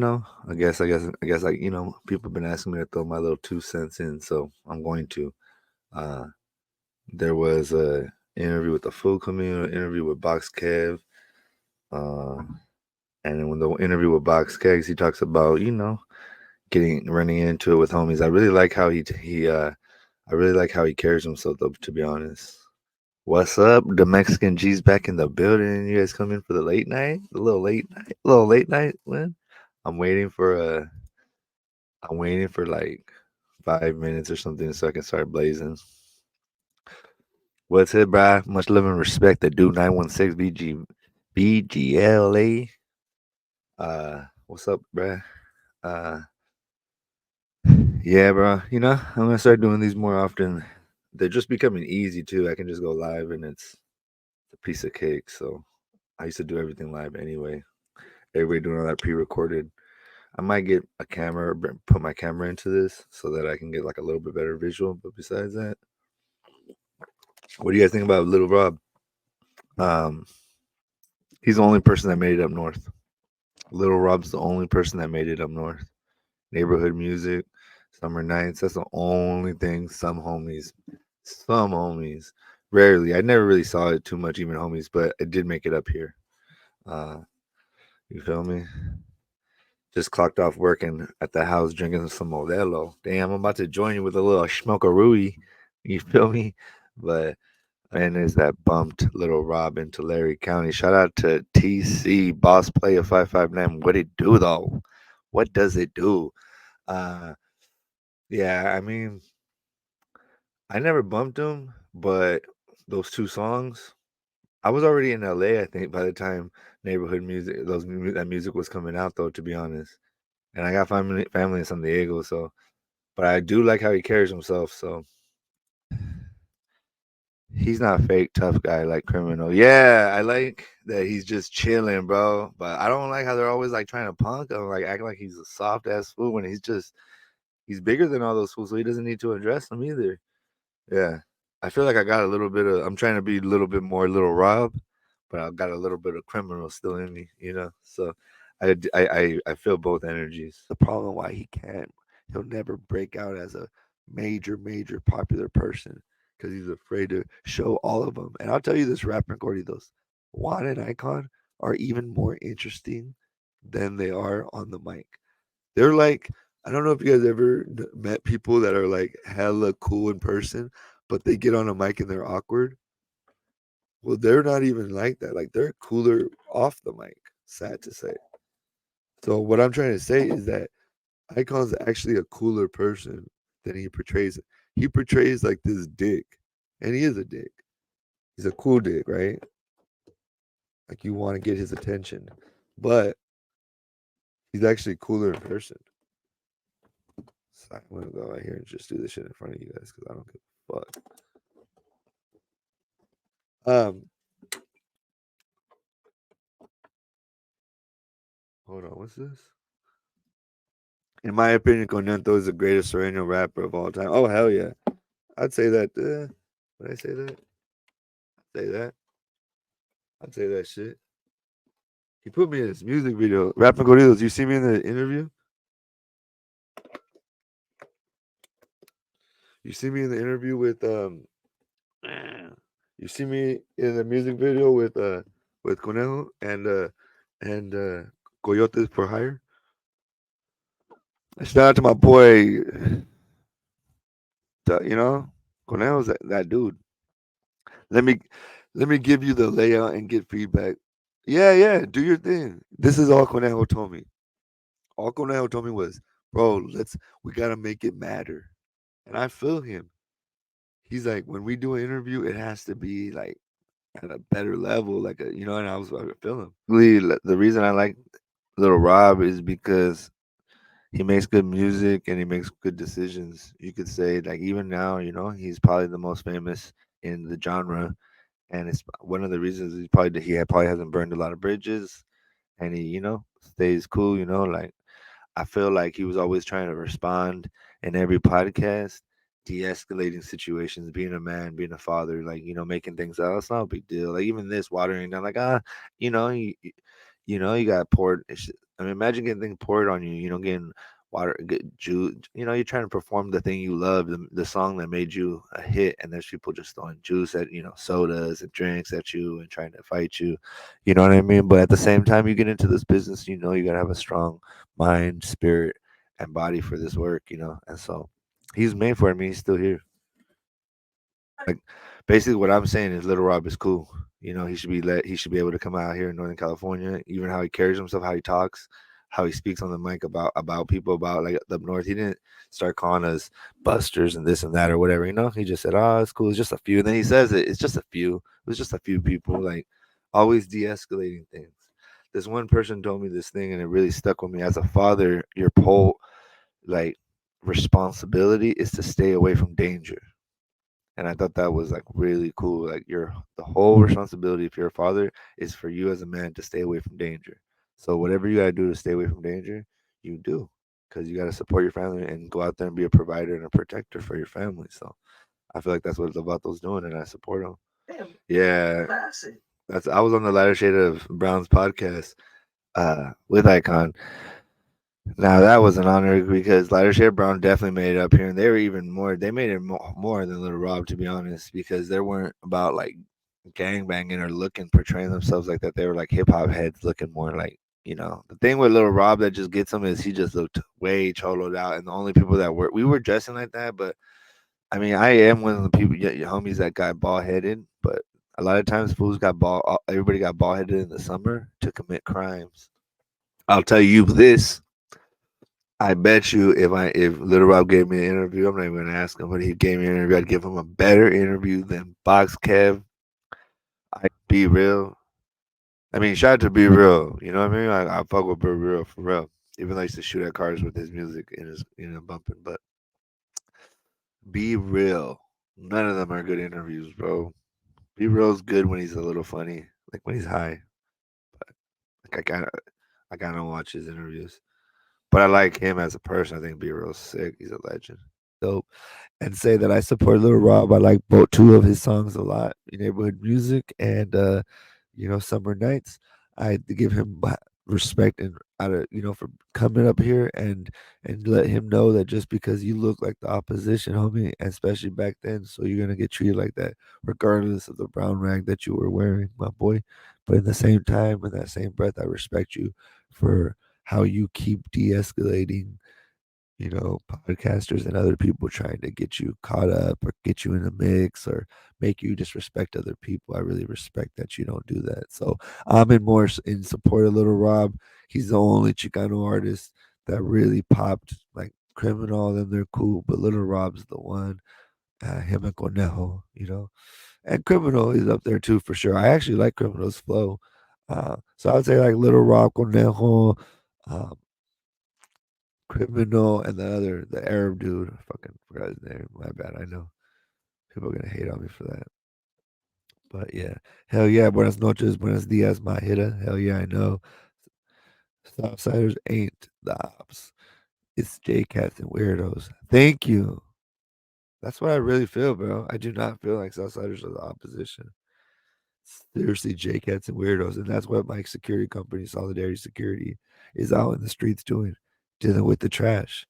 I guess like people have been asking me to throw my little 2 cents in, so I'm going to. Uh, there was a interview with the Food Community, interview with Box Kev, uh, and then when the interview with Box Kegs, he talks about getting running into it with homies. I really like how he carries himself, though. To be honest, what's up? The Mexican G's back in the building. You guys come in for the late night, little late night. When I'm waiting for I'm waiting for like 5 minutes or something so I can start blazing. What's it, bruh? Much love and respect. The dude 916 BGLA. What's up, bruh? Uh, yeah, bro. I'm gonna start doing these more often. They're just becoming easy too. I can just go live and it's a piece of cake. So I used to do everything live anyway. Everybody doing all that pre-recorded. I might get a camera, put my camera into this so that I can get like a little bit better visual. But besides that, what do you guys think about Little Rob? Um, he's the only person that made it up north. Little Rob's the only person that made it up north. Neighborhood music, summer nights. That's the only thing some homies, rarely. I never really saw it too much, even homies, but it did make it up here. Uh, you feel me? Just clocked off working at the house drinking some Modelo. Damn, I'm about to join you with a little schmokerooey. You feel me? But man, is that bumped little Rob in Tulare County. Shout out to TC Boss Player 559. What it do though? What does it do? Uh yeah, I mean, I never bumped him, but those two songs, I was already in LA, I think, by the time neighborhood music that music was coming out though, to be honest. And I got family in San Diego, so but I do like how he carries himself, so he's not fake tough guy like criminal. Yeah, I like that he's just chilling, bro. But I don't like how they're always like trying to punk him, like acting like he's a soft ass fool when he's bigger than all those fools, so he doesn't need to address them either. Yeah. I feel like I got a little bit of I'm trying to be a little bit more little Rob, but I've got a little bit of criminal still in me. So I feel both energies. Hold on, what's this? In my opinion, Conento is the greatest Sereno rapper of all time. Oh hell yeah, I'd say that. Would I say that? Say that. I'd say that shit. He put me in his music video, rapping Corridos. You see me in the interview? You see me in the interview with you see me in the music video with Conejo and Coyotes for Hire. Shout out to my boy, Conejo's that dude. Let me let me give you the layout and get feedback. Yeah, yeah, do your thing. This is all Conejo told me. All Conejo told me was, bro, we gotta make it matter. And I feel him. He's like, when we do an interview, it has to be like at a better level, and I feel him. The reason I like Little Rob is because he makes good music and he makes good decisions. You could say like even now, he's probably the most famous in the genre, and it's one of the reasons he probably hasn't burned a lot of bridges, and he stays cool. Like I feel like he was always trying to respond in every podcast, de-escalating situations, being a man, being a father, like making things out. It's not a big deal. Like even this watering down, like you know, he, You got poured. I mean, imagine getting things poured on you. Getting water, get juice. You're trying to perform the thing you love, the song that made you a hit, and there's people just throwing juice at sodas and drinks at you and trying to fight you. You know what I mean? But at the same time, you get into this business, you gotta have a strong mind, spirit, and body for this work. And so he's made for it. I mean, he's still here. Like basically what I'm saying is Little Rob is cool. He should be able to come out here in Northern California, even how he carries himself, how he talks, how he speaks on the mic about people about like up north. He didn't start calling us busters and this and that or whatever, He just said, "Oh, it's cool, it's just a few." And then he says it's just a few. It was just a few people, like always de-escalating things. This one person told me this thing and it really stuck with me. As a father, your whole like responsibility is to stay away from danger. And I thought that was like really cool. Like the whole responsibility if you're a father is for you as a man to stay away from danger. So whatever you gotta do to stay away from danger, you do. Because you gotta support your family and go out there and be a provider and a protector for your family. So I feel like that's what Lovato's doing and I support him. Yeah. That's I was on the lighter shade of Brown's podcast with Icon. Now that was an honor because Lighter Shade Brown definitely made it up here, and they were even more. They made it more than Little Rob, to be honest, because they weren't about like gang banging or looking portraying themselves like that. They were like hip hop heads, looking more like The thing with Little Rob that just gets him is he just looked way choloed out, and the only people that we were dressing like that. But I mean, I am one of the people, your homies that got bald headed, but a lot of times fools got bald. Everybody got bald headed in the summer to commit crimes. I'll tell you this. I bet you if Little Rob gave me an interview, I'm not even gonna ask him, but he gave me an interview, I'd give him a better interview than Box Kev. I Be Real. I mean, shout out to Be Real. You know what I mean? I fuck with Be Real for real. Even though I used to shoot at cars with his music and his bumping, but Be Real. None of them are good interviews, bro. Be Real's good when he's a little funny, like when he's high. But I kinda watch his interviews. But I like him as a person. I think Be Real's sick. He's a legend. Dope. And say that I support Little Rob. I like both two of his songs a lot, Neighborhood Music and Summer Nights. I give him respect and out of for coming up here and let him know that just because you look like the opposition, homie, especially back then, so you're gonna get treated like that, regardless of the brown rag that you were wearing, my boy. But in the same time, in that same breath, I respect you for how you keep de-escalating podcasters and other people trying to get you caught up or get you in a mix or make you disrespect other people. I really respect that you don't do that. So I'm in support of Little Rob. He's the only Chicano artist that really popped. Like Criminal, and they're cool, but Little Rob's the one. Him and Conejo. And Criminal is up there too for sure. I actually like Criminal's flow. So I would say like Little Rob, Conejo, um, Criminal, and the Arab dude. I fucking forgot his name. My bad. I know people are gonna hate on me for that. But yeah, hell yeah. Buenas noches, buenos dias, my hitter. Hell yeah, I know. Southsiders ain't the ops. It's J Cats and weirdos. Thank you. That's what I really feel, bro. I do not feel like Southsiders are the opposition. Seriously, J Cats and weirdos, and that's what my security company, Solidarity Security, is out in the streets doing, dealing with the trash.